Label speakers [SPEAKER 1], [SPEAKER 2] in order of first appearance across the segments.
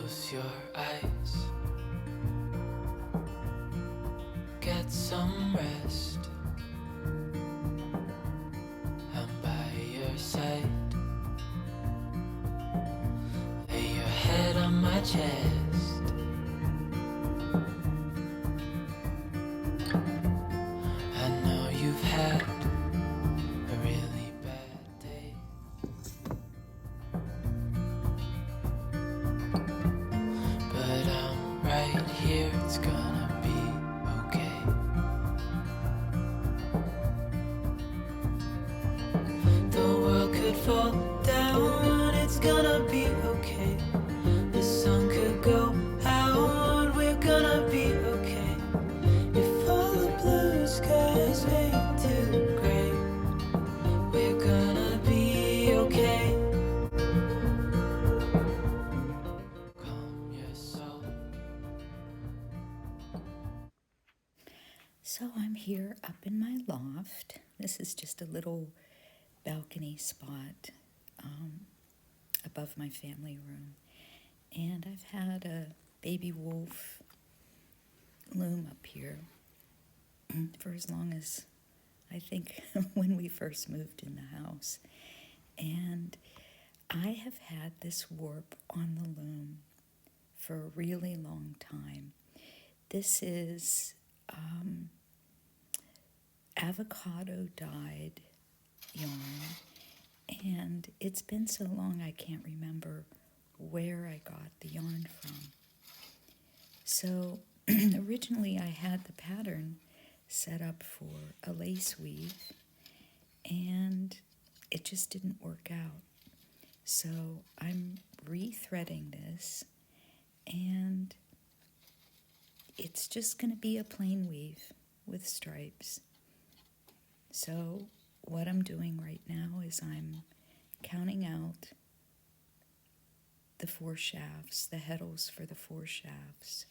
[SPEAKER 1] Close your eyes. Get some rest. I'm by your side. Lay your head on my chest. I know you've had a really bad day, but I'm right here, it's gonna be okay. The world could fall down, it's gonna be okay. The sun could go out, we're gonna be okay. If all the blue skies fade to gray, we're gonna be okay. Calm your soul.
[SPEAKER 2] So I'm here up in my loft. This is just a little balcony spot above my family room. And I've had a baby wolf loom up here for as long as, I think, when we first moved in the house. And I have had this warp on the loom for a really long time. This is avocado dyed yarn, and it's been so long I can't remember where I got the yarn from. So originally I had the pattern set up for a lace weave, and it just didn't work out. So I'm rethreading this, and it's just going to be a plain weave with stripes. So what I'm doing right now is I'm counting out the 4 shafts, the heddles for the 4 shafts,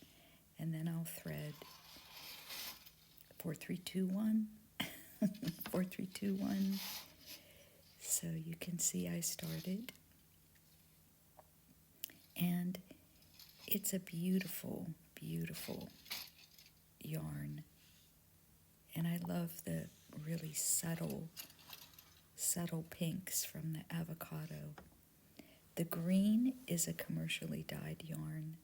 [SPEAKER 2] and then I'll thread 4 3 2 1 4 3 2 1. So you can see I started, and it's a beautiful, beautiful yarn, and I love the really subtle pinks from the avocado. The green is a commercially dyed yarn.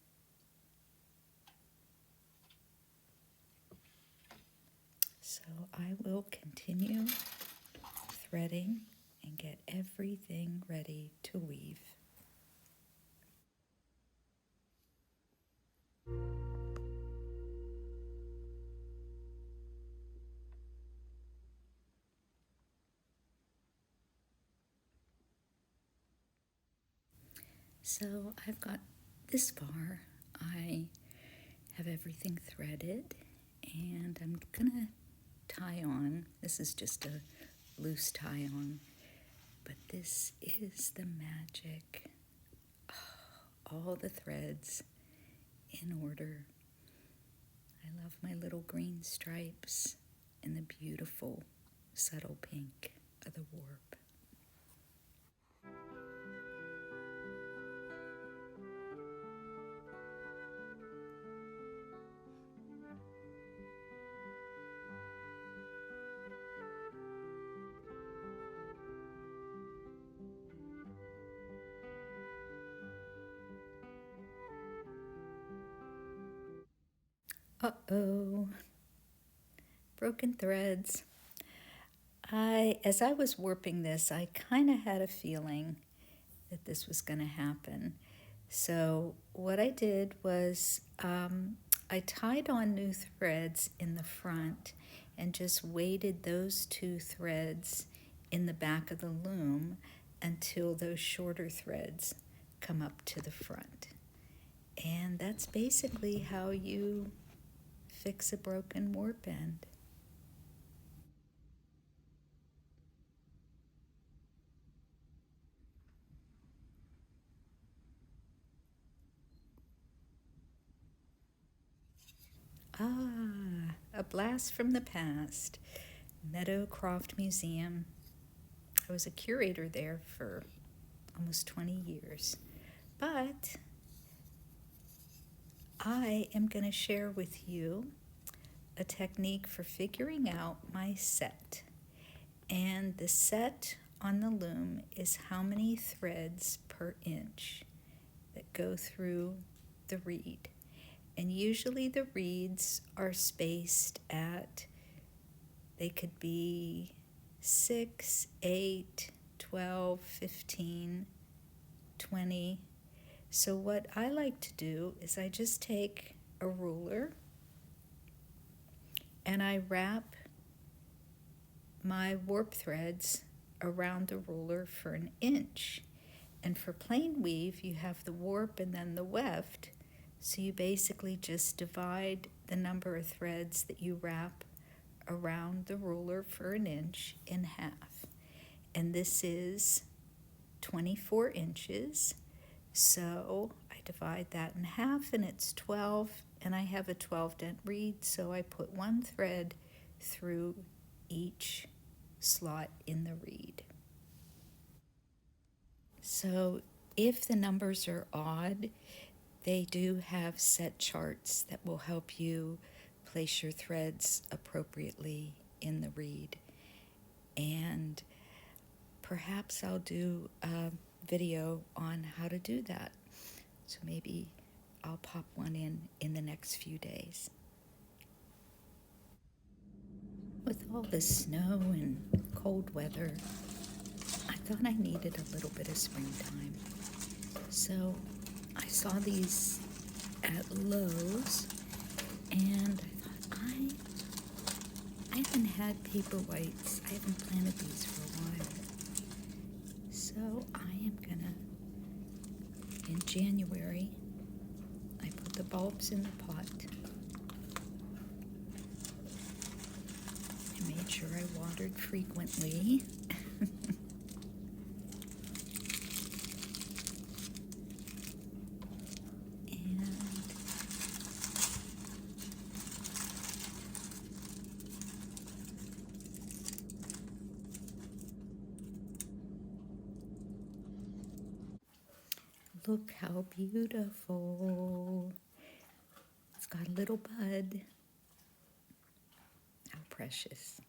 [SPEAKER 2] So I will continue threading and get everything ready to weave. So I've got this far. I have everything threaded, and I'm gonna tie on. This is just a loose tie on, but this is the magic. All the threads in order. I love my little green stripes and the beautiful subtle pink of the warp. Uh-oh, broken threads. As I was warping this, I kind of had a feeling that this was going to happen. So what I did was I tied on new threads in the front and just weighted those 2 threads in the back of the loom until those shorter threads come up to the front. And that's basically how you fix a broken warp end. A blast from the past. Meadowcroft Museum. I was a curator there for almost 20 years. But I am going to share with you a technique for figuring out my set. And the set on the loom is how many threads per inch that go through the reed. And usually the reeds are spaced at, they could be 6, 8, 12, 15, 20. So what I like to do is I just take a ruler and I wrap my warp threads around the ruler for an inch. And for plain weave, you have the warp and then the weft. So you basically just divide the number of threads that you wrap around the ruler for an inch in half. And this is 24 inches. So I divide that in half and it's 12, and I have a 12 dent reed, so I put one thread through each slot in the reed. So if the numbers are odd, they do have set charts that will help you place your threads appropriately in the reed. And perhaps I'll do a video on how to do that. So maybe I'll pop one in the next few days. With all the snow and cold weather, I thought I needed a little bit of springtime. So I saw these at Lowe's, and I thought, I haven't had paper whites. I haven't planted these for a while. So I am gonna, in January, I put the bulbs in the pot. I made sure I watered frequently. Look how beautiful. It's got a little bud. How precious.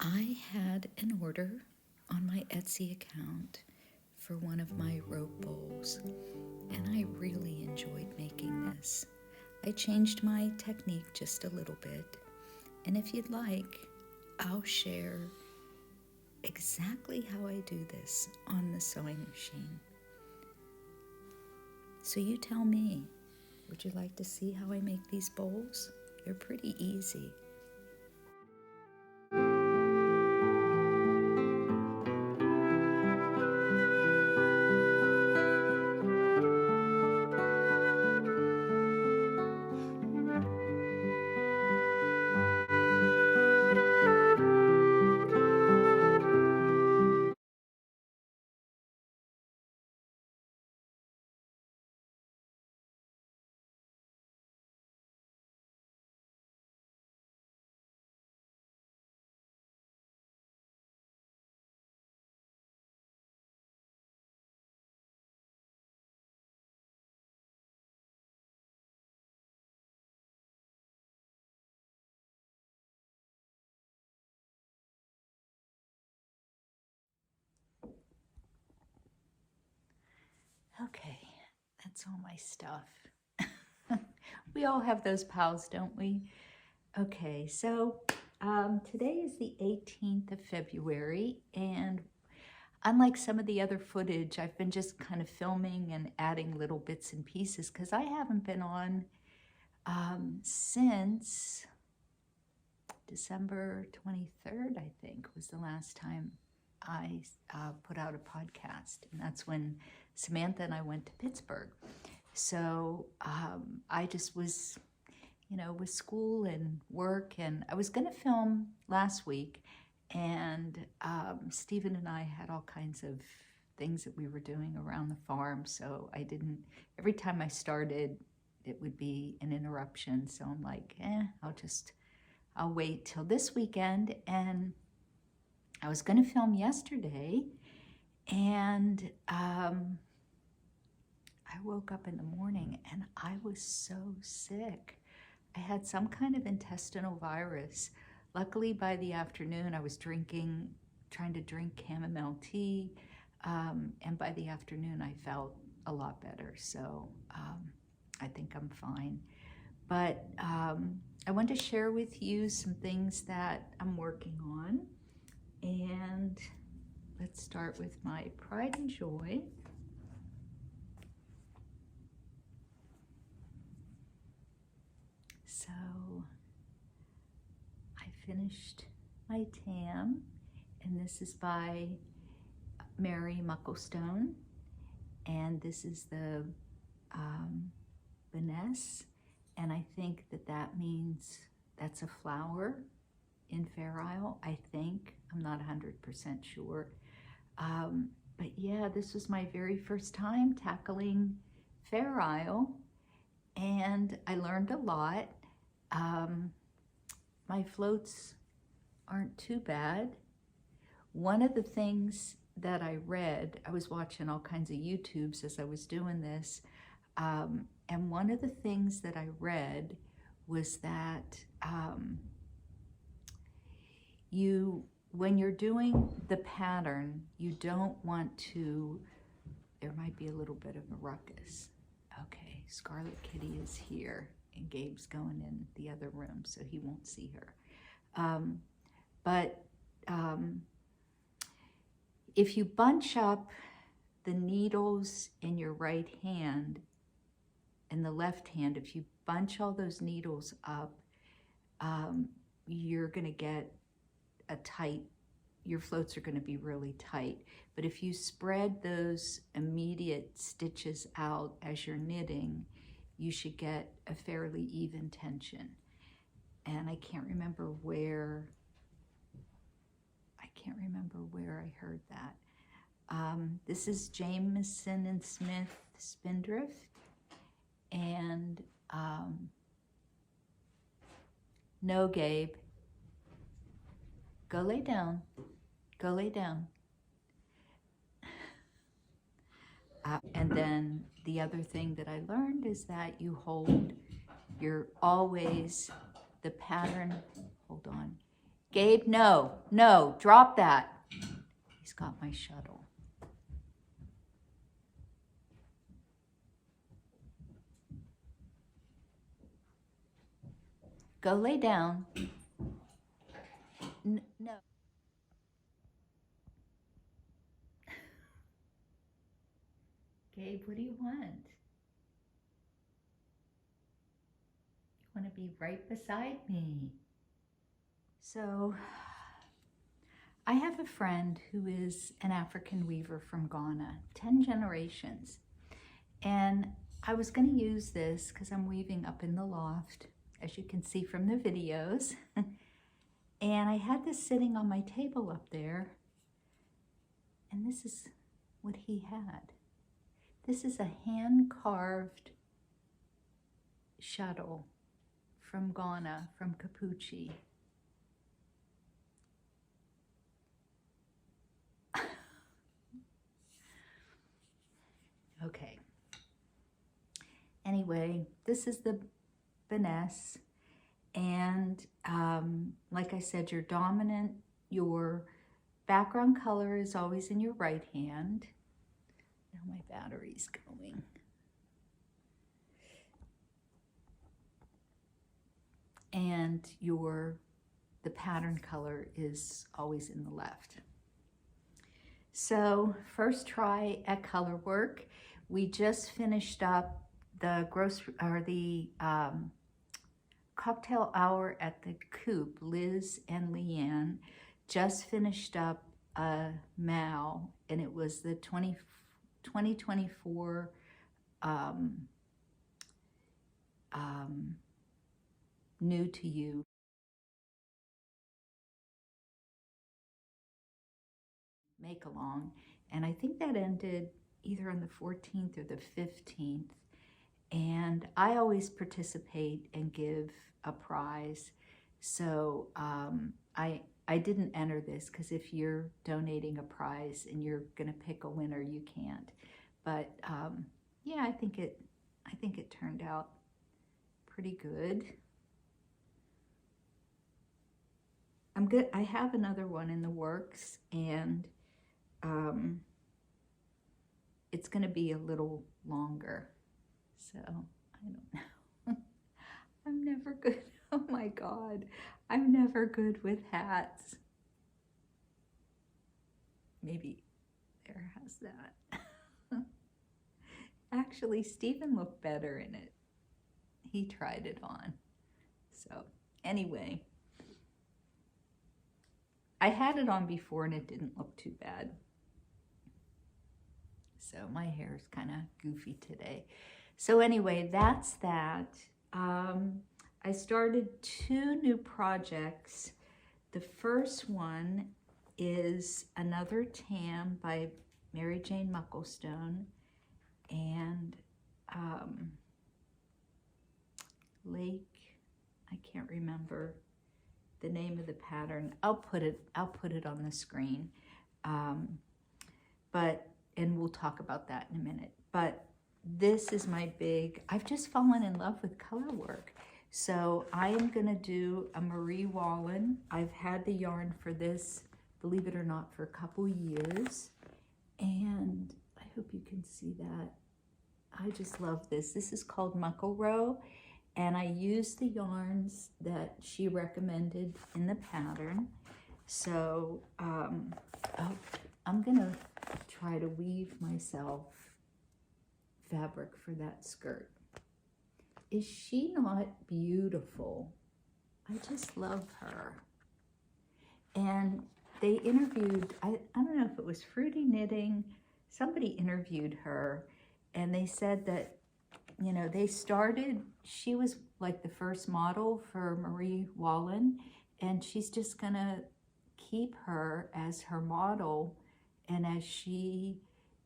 [SPEAKER 2] I had an order on my Etsy account for one of my rope bowls, and I really enjoyed making this. I changed my technique just a little bit, and if you'd like, I'll share exactly how I do this on the sewing machine. So you tell me, would you like to see how I make these bowls? They're pretty easy. Okay, that's all my stuff. We all have those pals, don't we? Okay, so today is the 18th of February, and unlike some of the other footage, I've been just kind of filming and adding little bits and pieces because I haven't been on since December 23rd, I think, was the last time I put out a podcast. And that's when Samantha and I went to Pittsburgh. So I just was, with school and work, and I was going to film last week, and Stephen and I had all kinds of things that we were doing around the farm, so I didn't, every time I started, it would be an interruption, so I'm like, I'll wait till this weekend. And I was going to film yesterday, and I woke up in the morning and I was so sick. I had some kind of intestinal virus. Luckily, by the afternoon, I was trying to drink chamomile tea, and by the afternoon, I felt a lot better. So I think I'm fine. But I want to share with you some things that I'm working on. And let's start with my pride and joy. So I finished my tam, and this is by Mary Mucklestone, and this is the Vanessa, and I think that means that's a flower in Fair Isle, I think. I'm not 100% sure. But yeah, this was my very first time tackling Fair Isle, and I learned a lot. My floats aren't too bad. One of the things that I read, I was watching all kinds of YouTubes as I was doing this, and one of the things that I read was that when you're doing the pattern, you don't want to, there might be a little bit of a ruckus. Okay, Scarlet Kitty is here, and Gabe's going in the other room, so he won't see her. If you bunch up the needles in your right hand and the left hand, if you bunch all those needles up, you're going to get a tight, your floats are going to be really tight. But if you spread those immediate stitches out as you're knitting, you should get a fairly even tension. And I can't remember where I heard that. This is Jameson and Smith Spindrift, and no, Gabe, go lay down, go lay down. And then the other thing that I learned is that you hold, you're always, the pattern, hold on. Gabe, no, drop that. He's got my shuttle. Go lay down. No. Gabe, what do you want? You want to be right beside me. So, I have a friend who is an African weaver from Ghana, 10 generations. And I was going to use this because I'm weaving up in the loft, as you can see from the videos. And I had this sitting on my table up there, and this is what he had. This is a hand-carved shuttle from Ghana, from Capucci. Okay. Anyway, this is the Vanessa, and like I said, your background color is always in your right hand. Now my battery's going. And the pattern color is always in the left. So first try at color work. We just finished up the cocktail hour at the Coop. Liz and Leanne just finished up a Mal, and it was the 2024 New to You. Make along, and I think that ended either on the 14th or the 15th, and I always participate and give a prize. So I didn't enter this because if you're donating a prize and you're gonna pick a winner, you can't. But yeah, I think it turned out pretty good. I'm good. I have another one in the works, and it's gonna be a little longer. So I don't know. I'm never good. Oh my God, I'm never good with hats. Maybe there has that. Actually, Stephen looked better in it. He tried it on. So anyway, I had it on before and it didn't look too bad. So my hair is kind of goofy today. So anyway, that's that. I started 2 new projects. The first one is another tam by Mary Jane Mucklestone, and Lake, I can't remember the name of the pattern. I'll put it on the screen. And we'll talk about that in a minute. But this is my big, I've just fallen in love with color work. So I am gonna do a Marie Wallen. I've had the yarn for this, believe it or not, for a couple years. And I hope you can see that. I just love this. This is called Muckle Row. And I used the yarns that she recommended in the pattern. So, I'm gonna try to weave myself fabric for that skirt. Is she not beautiful? I just love her. And they interviewed, I don't know if it was Fruity Knitting, somebody interviewed her, and they said that, you know, they started, she was like the first model for Marie Wallen, and she's just gonna keep her as her model. And as she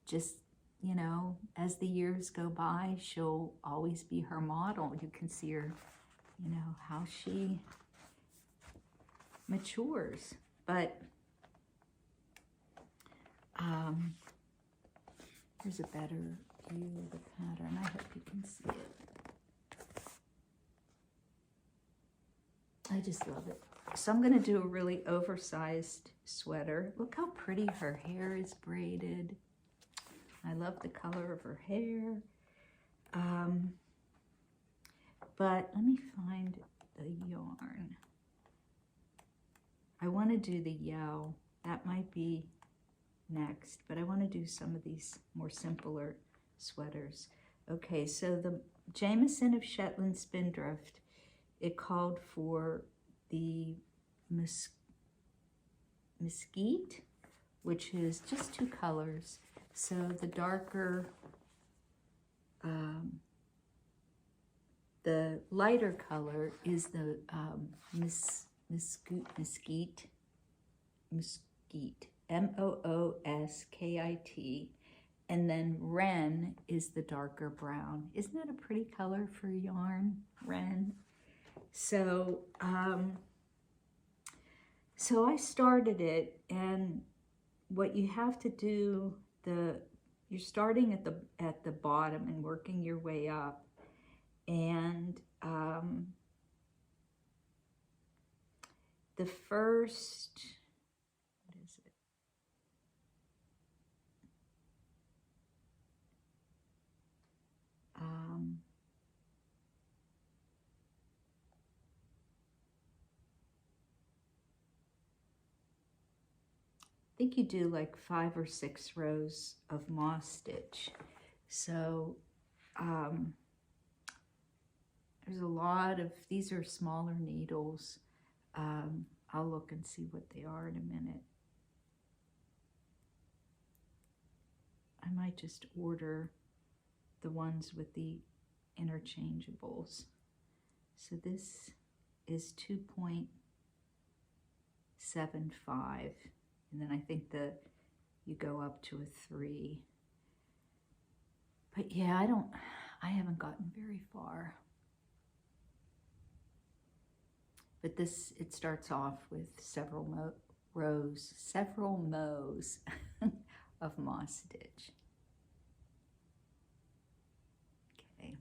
[SPEAKER 2] just, you know, as the years go by, she'll always be her model. You can see her, you know, how she matures. But here's a better view of the pattern. I hope you can see it. I just love it. So I'm gonna do a really oversized sweater. Look how pretty her hair is braided. I love the color of her hair. But let me find the yarn. I wanna do the yell. That might be next, but I wanna do some of these more simpler sweaters. Okay, so the Jameson of Shetland Spindrift, it called for the mesquite, which is just 2 colors. So the darker, the lighter color is the mesquite, M-O-O-S-K-I-T, and then wren is the darker brown. Isn't that a pretty color for yarn, wren? So, so I started it, and what you have to do, you're starting at the bottom and working your way up, and the first, what is it? I think you do like 5 or 6 rows of moss stitch. So there's a lot of, these are smaller needles. I'll look and see what they are in a minute. I might just order the ones with the interchangeables. So this is 2.75. And then I think you go up to a 3. But yeah, I haven't gotten very far. But this, it starts off with several mows of moss stitch. Okay.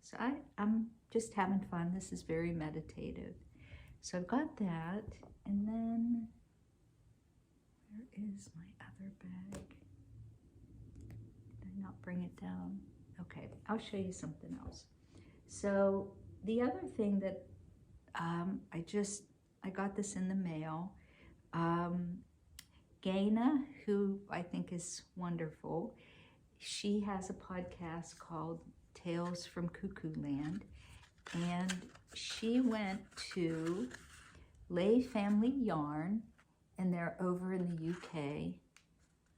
[SPEAKER 2] So I'm just having fun. This is very meditative. So I've got that, and then where is my other bag? Did I not bring it down? Okay, I'll show you something else. So the other thing that I got this in the mail. Gaina, who I think is wonderful, she has a podcast called Tales from Cuckoo Land, and she went to Lay Family Yarn, and they're over in the UK. I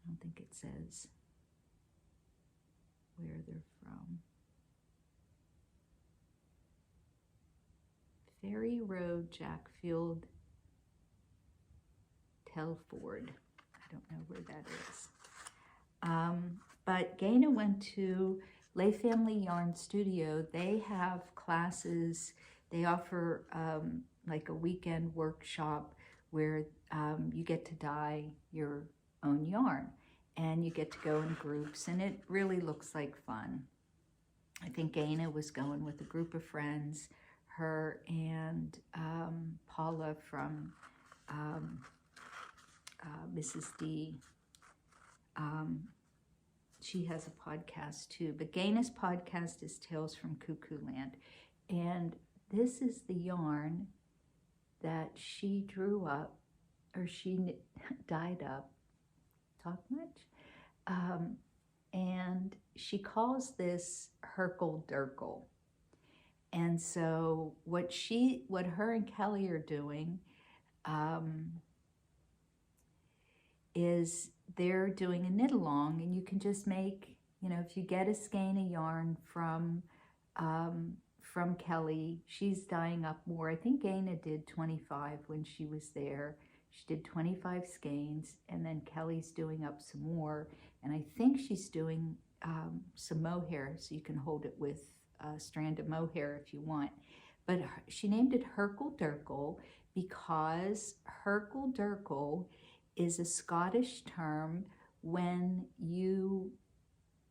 [SPEAKER 2] don't think it says where they're from. Ferry Road, Jackfield, Telford. I don't know where that is. But Gaina went to Lay Family Yarn Studio. They have classes. They offer like a weekend workshop where you get to dye your own yarn, and you get to go in groups, and it really looks like fun. I think Gaina was going with a group of friends, her and Paula from Mrs. D. She has a podcast too, but Gaina's podcast is Tales from Cuckoo Land, and this is the yarn that she drew up, or she dyed up. Talk much? And she calls this Herkel Durkel. And so what her and Kelly are doing is they're doing a knit along, and you can just make, if you get a skein of yarn from Kelly, she's dyeing up more. I think Gaina did 25 when she was there. She did 25 skeins, and then Kelly's doing up some more, and I think she's doing some mohair, so you can hold it with a strand of mohair if you want. But she named it Herkel Durkel because Herkel Durkel is a Scottish term when you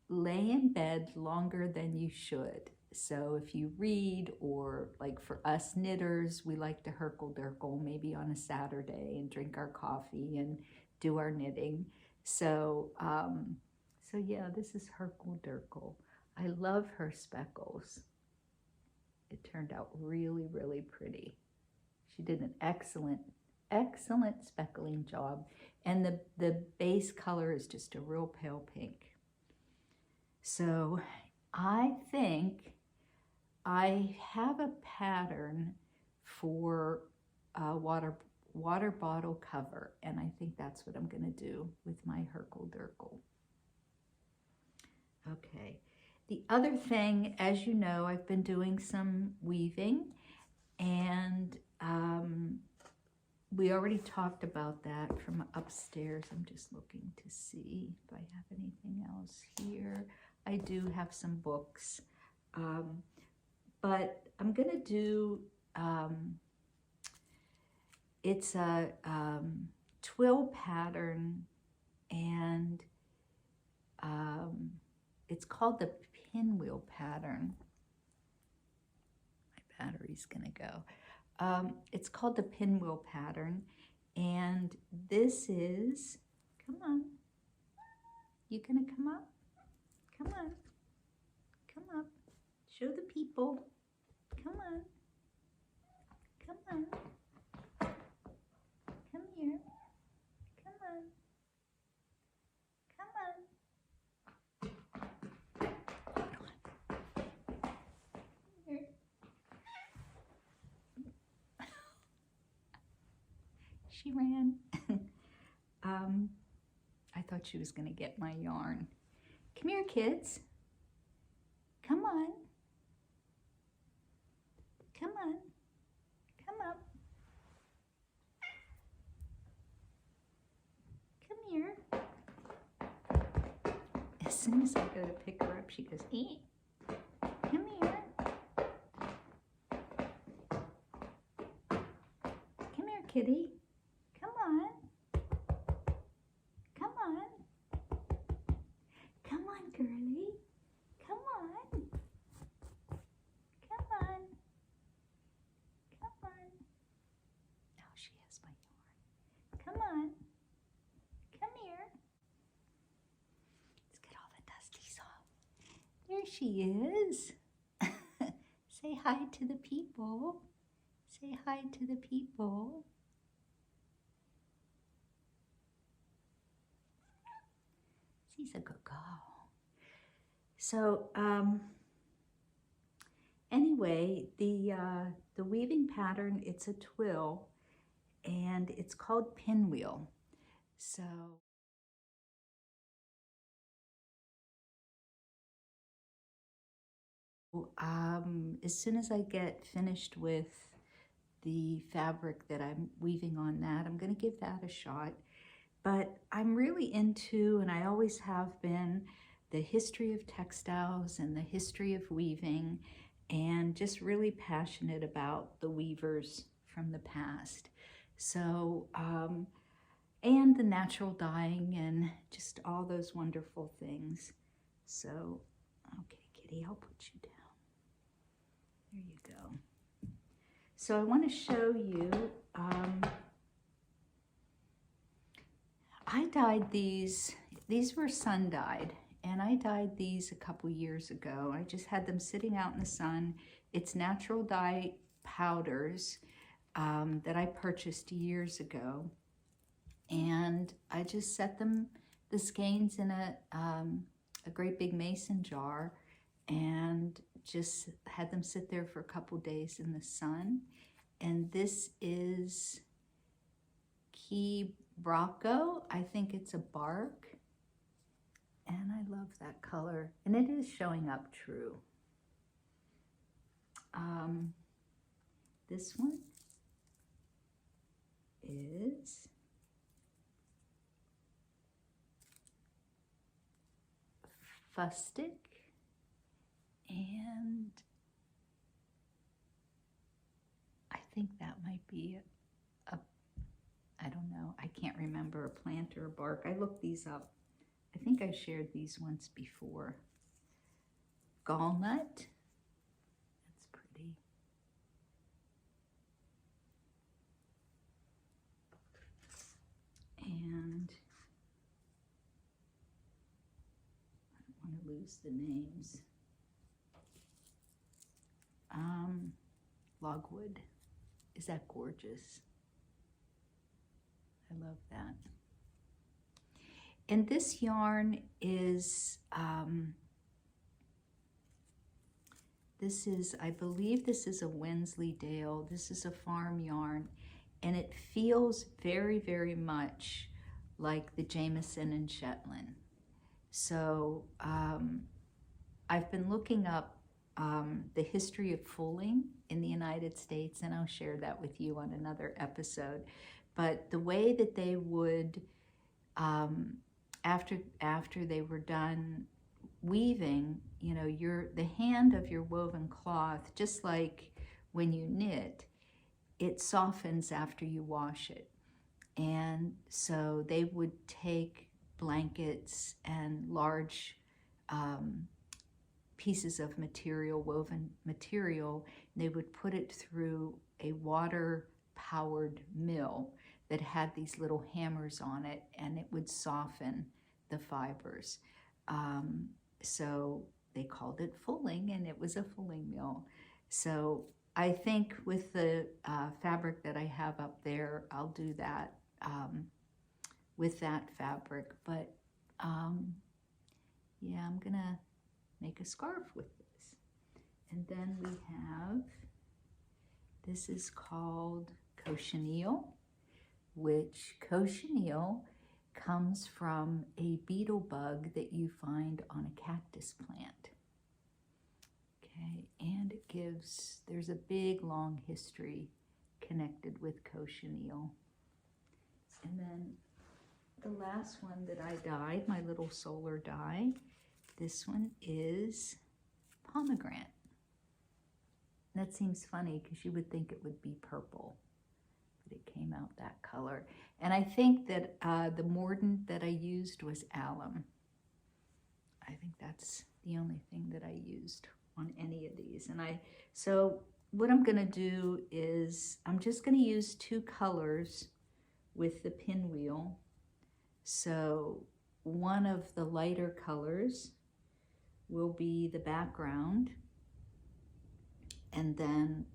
[SPEAKER 2] lay in bed longer than you should. So if you read, or like for us knitters, we like to Herkel Durkel maybe on a Saturday and drink our coffee and do our knitting. So yeah, this is Herkel Durkel. I love her speckles. It turned out really, really pretty. She did an excellent speckling job. And the base color is just a real pale pink. So I think I have a pattern for a water bottle cover, and I think that's what I'm going to do with my Herkel Durkel. Okay. The other thing, as you know, I've been doing some weaving, and we already talked about that from upstairs. I'm just looking to see if I have anything else here. I do have some books, but I'm going to do, it's a twill pattern, and it's called the pinwheel pattern. My battery's going to go. It's called the pinwheel pattern, and this is, come on, you gonna come up? Come on, come up, show the people, come on, come on, come here, come on, come on. Here. She ran. I thought she was going to get my yarn. Come here, kids. Come on. Come on. Come up. Come here. As soon as I go to pick her up, she goes, "Eh, come here." kitty. Come on. Come on. Come on, girlie. Come on. Come on. Come on. Oh, she has my yarn. Come on. Come here. Let's get all the dusties off. There she is. Say hi to the people. Say hi to the people. She's a good girl. So, anyway, the weaving pattern, it's a twill, and it's called pinwheel. So as soon as I get finished with the fabric that I'm weaving on that, I'm going to give that a shot. But I'm really into, and I always have been, the history of textiles and the history of weaving, and just really passionate about the weavers from the past. So, and the natural dyeing and just all those wonderful things. So, okay, kitty, I'll put you down. There you go. So I want to show you, I dyed these were sun dyed, and I dyed these a couple years ago. I just had them sitting out in the sun. It's natural dye powders that I purchased years ago. And I just set them, the skeins, in a great big mason jar, and just had them sit there for a couple days in the sun. And this is Key Brocco. I think it's a bark. And I love that color. And it is showing up true. This one is Fustic, and I think that might be I don't know, I can't remember, a plant or a bark. I looked these up. I think I shared these once before. Gallnut, that's pretty. And I don't want to lose the names. Logwood. Is that gorgeous? I love that. And this yarn is, I believe this is a Wensleydale. This is a farm yarn, and it feels very, very much like the Jameson and Shetland. So I've been looking up the history of fulling in the United States, and I'll share that with you on another episode. But the way that they would, after they were done weaving, you know, the hand of your woven cloth, just like when you knit, it softens after you wash it. And so they would take blankets and large pieces of material, woven material, and they would put it through a water-powered mill that had these little hammers on it, and it would soften the fibers. So they called it fulling, and it was a fulling mill. So I think with the fabric that I have up there, I'll do that with that fabric. But yeah, I'm gonna make a scarf with this. And then we have, this is called cochineal, which cochineal comes from a beetle bug that you find on a cactus plant. Okay, and it gives, there's a big long history connected with cochineal. And then the last one that I dyed, my little solar dye, this one is pomegranate. That seems funny because you would think it would be purple, but it came out that color. And I think that the mordant that I used was alum. I think that's the only thing that I used on any of these. So what I'm gonna do is I'm just gonna use 2 colors with the pinwheel. So one of the lighter colors will be the background, and then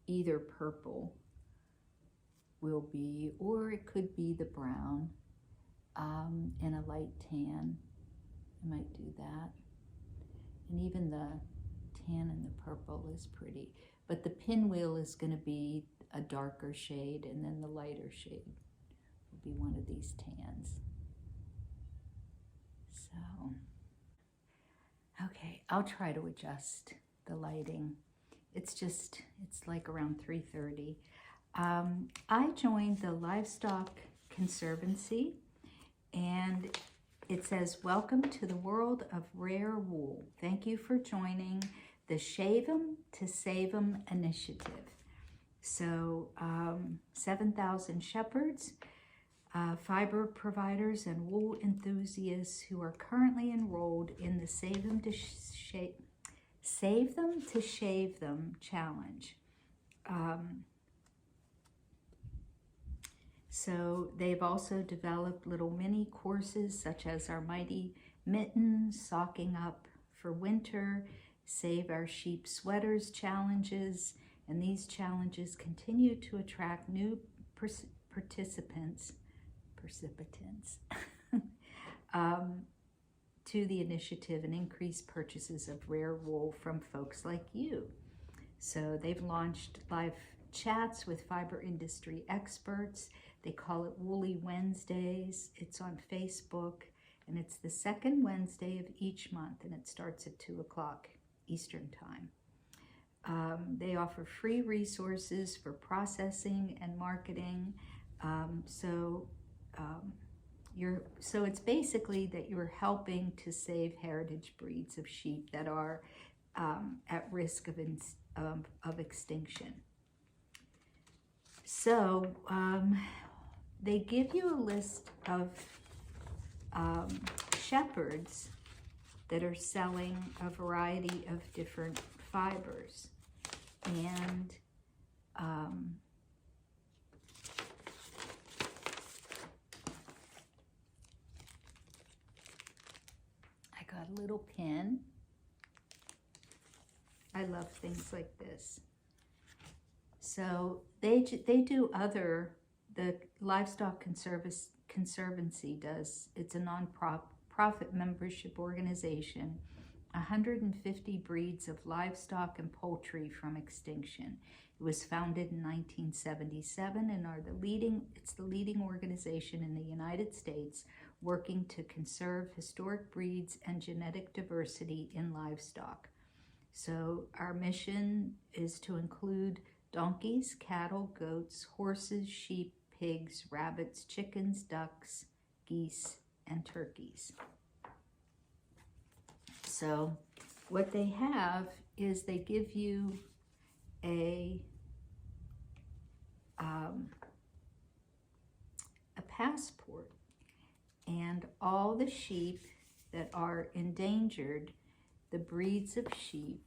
[SPEAKER 2] either purple will be, or it could be the brown and a light tan. I might do that. And even the tan and the purple is pretty. But the pinwheel is going to be a darker shade, and then the lighter shade will be one of these tans. So, okay, I'll try to adjust the lighting. It's like around 3:30. I joined the Livestock Conservancy, and it says, welcome to the world of rare wool. Thank you for joining the Shave 'em to Save 'em initiative. So 7,000 shepherds, fiber providers, and wool enthusiasts who are currently enrolled in the Save Them to Shave Them challenge. So they've also developed little mini courses such as our Mighty Mittens, Socking Up for Winter, Save Our Sheep Sweaters challenges, and these challenges continue to attract new participants to the initiative and increase purchases of rare wool from folks like you. So they've launched live chats with fiber industry experts. They call it Woolly Wednesdays. It's on Facebook, and it's the second Wednesday of each month, and it starts at 2 o'clock Eastern Time. They offer free resources for processing and marketing. So it's basically that you're helping to save heritage breeds of sheep that are at risk of extinction. So they give you a list of shepherds that are selling a variety of different fibers. And I got a little pin. I love things like this. So they do the Livestock Conservancy does, it's a non-profit membership organization, 150 breeds of livestock and poultry from extinction. It was founded in 1977 and it's the leading organization in the United States working to conserve historic breeds and genetic diversity in livestock. So our mission is to include donkeys, cattle, goats, horses, sheep, pigs, rabbits, chickens, ducks, geese, and turkeys. So what they have is they give you a passport, and all the sheep that are endangered, the breeds of sheep,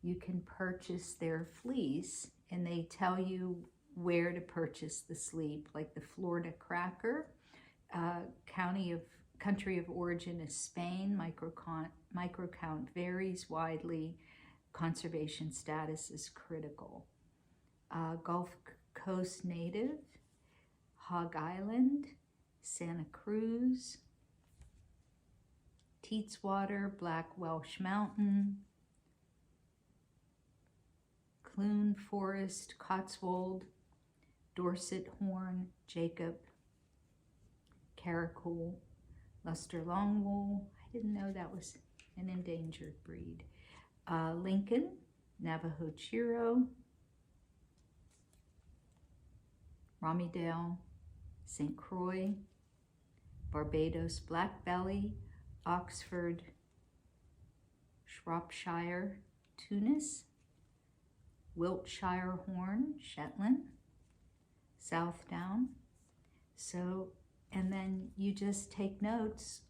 [SPEAKER 2] you can purchase their fleece, and they tell you where to purchase the sleep, like the Florida cracker. Country of origin is Spain. Microcount varies widely. Conservation status is critical. Gulf Coast native, Hog Island, Santa Cruz, Teetswater, Black Welsh Mountain, Clune Forest, Cotswold, Dorset Horn, Jacob, Caracal, Luster Longwool. I didn't know that was an endangered breed. Lincoln, Navajo Chiro, Rommeydale, St. Croix, Barbados Black Belly, Oxford, Shropshire Tunis, Wiltshire Horn, Shetland, south down. So, and then you just take notes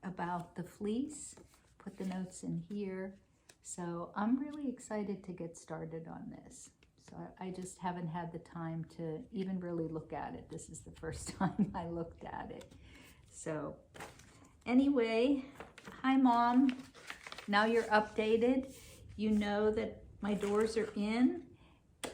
[SPEAKER 2] about the fleece, put the notes in here. So I'm really excited to get started on this. So I just haven't had the time to even really look at it. This is the first time I looked at it. So anyway, hi Mom. Now you're updated. You know that my doors are in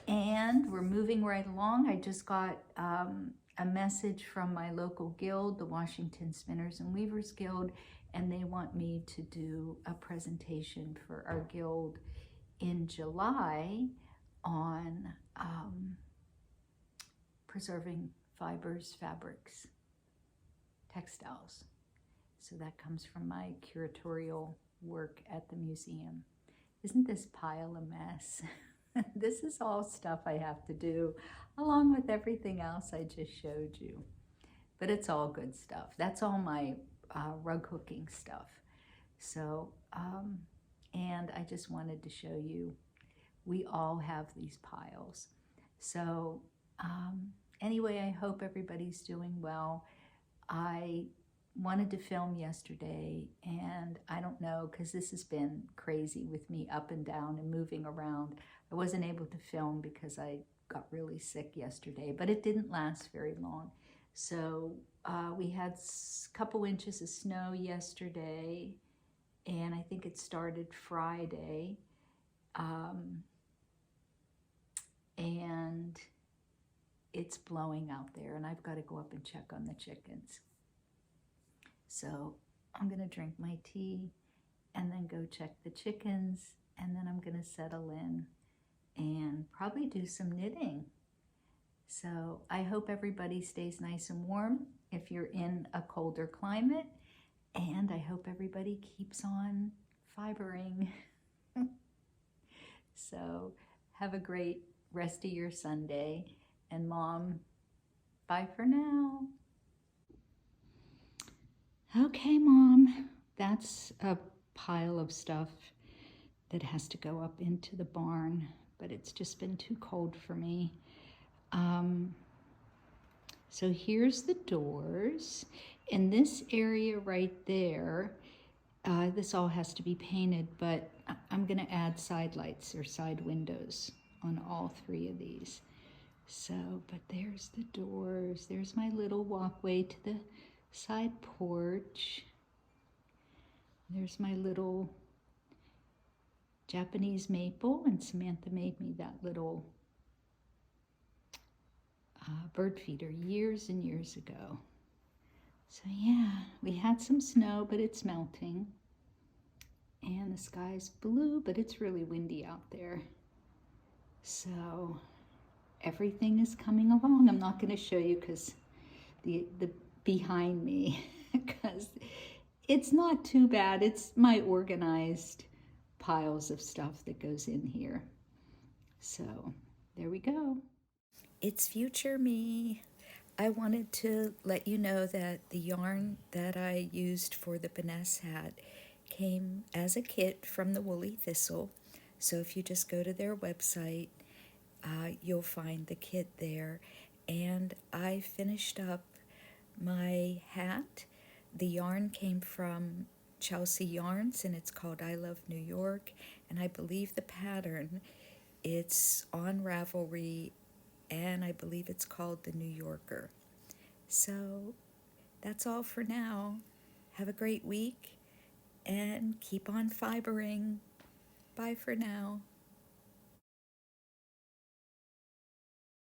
[SPEAKER 2] and we're moving right along. I just got a message from my local guild, the Washington Spinners and Weavers Guild, and they want me to do a presentation for our guild in July on preserving fibers, fabrics, textiles. So that comes from my curatorial work at the museum. Isn't this pile a mess? This is all stuff I have to do along with everything else I just showed you. But it's all good stuff. That's all my rug hooking stuff. So, and I just wanted to show you, we all have these piles. So anyway, I hope everybody's doing well. I wanted to film yesterday, and I don't know, because this has been crazy with me up and down and moving around. I wasn't able to film because I got really sick yesterday, but it didn't last very long. So we had a couple inches of snow yesterday, and I think it started Friday. And it's blowing out there, and I've got to go up and check on the chickens. So I'm gonna drink my tea and then go check the chickens, and then I'm gonna settle in and probably do some knitting. So I hope everybody stays nice and warm if you're in a colder climate, and I hope everybody keeps on fibering. So have a great rest of your Sunday, and Mom, bye for now. Okay, Mom, that's a pile of stuff that has to go up into the barn, but it's just been too cold for me. So here's the doors. In this area right there, this all has to be painted, but I'm gonna add side lights or side windows on all three of these. So, but there's the doors. There's my little walkway to the side porch. There's my little Japanese maple, and Samantha made me that little bird feeder years and years ago. So yeah, we had some snow, but it's melting. And the sky's blue, but it's really windy out there. So everything is coming along. I'm not going to show you because the behind me, because it's not too bad. It's my organized piles of stuff that goes in here. So there we go. It's future me. I wanted to let you know that the yarn that I used for the Beness hat came as a kit from the Woolly Thistle. So if you just go to their website, you'll find the kit there. And I finished up my hat. The yarn came from Chelsea Yarns, and it's called I Love New York. And I believe the pattern, it's on Ravelry, and I believe it's called the New Yorker. So that's all for now. Have a great week and keep on fibering. Bye for now.